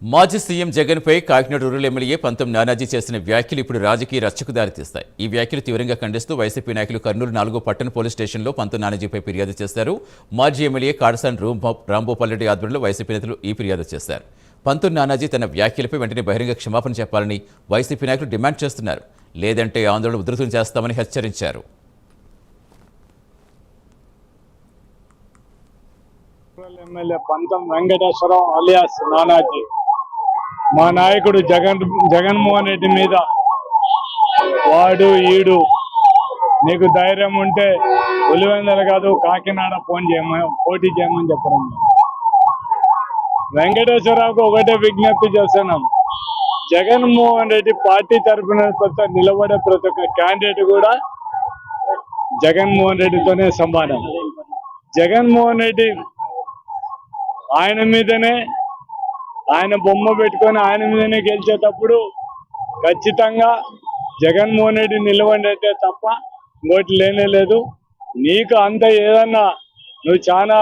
మాజీ సీఎం జగన్పై Kakinada rural MLA పంతం నానాజీ చేసిన వ్యాఖ్యలు ఇప్పుడు రాజకీయ రచ్చకు దారితీస్తాయి. ఈ వ్యాఖ్యలు తీవ్రంగా ఖండిస్తూ వైసీపీ నాయకులు కర్నూలు 4 పట్టణ పోలీస్ స్టేషన్లో పంతం నానాజీపై ఫిర్యాదు చేశారు. మాజీ ఎమ్మెల్యే కాడసాని రాంభూపాల్ రెడ్డి ఆధ్వర్యంలో వైసీపీ నేతలు ఈ ఫిర్యాదు చేశారు. పంతం నానాజీ తన వ్యాఖ్యలపై వెంటనే బహిరంగ క్షమాపణ చెప్పాలని వైసీపీ నాయకులు డిమాండ్ చేస్తున్నారు. లేదంటే ఆందోళన ఉధృతం చేస్తామని హెచ్చరించారు. ఎమ్మెల్యే పంతం వెంకటేశ్వరం అలియాస్ నానాజీ మా నాయకుడు జగన్మోహన్ రెడ్డి మీద వాడు ఈడు నీకు ధైర్యం ఉంటే పులివెందులు కాదు కాకినాడ పోటీ చేయమని చెప్పడం. వెంకటేశ్వరరావుకు ఒకటే విజ్ఞప్తి చేస్తున్నాం, జగన్మోహన్ రెడ్డి పార్టీ తరఫున నిలబడే ప్రతి ఒక్క క్యాండిడేట్ కూడా జగన్మోహన్ రెడ్డితోనే సమానం. జగన్మోహన్ రెడ్డి ఆయన మీదనే ఆయన బొమ్మ పెట్టుకొని ఆయన మీదనే గెలిచేటప్పుడు ఖచ్చితంగా జగన్మోహన్ రెడ్డి నిలవండి తప్ప ఇంకోటి లేనే లేదు. నీకు అంత ఏదన్నా నువ్వు చాలా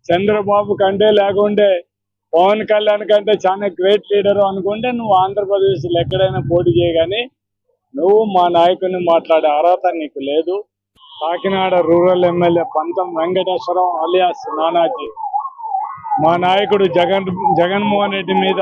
చంద్రబాబు కంటే లేకుంటే పవన్ కళ్యాణ్ కంటే చాలా గ్రేట్ లీడర్ అనుకుంటే నువ్వు ఆంధ్రప్రదేశ్లో ఎక్కడైనా పోటీ చేయగాని నువ్వు మా నాయకుడిని మాట్లాడే అర్హత నీకు లేదు. కాకినాడ రూరల్ ఎమ్మెల్యే పంతం వెంకటేశ్వరం అలియాస్ నానాజీ మా నాయకుడు జగన్మోహన్ రెడ్డి మీద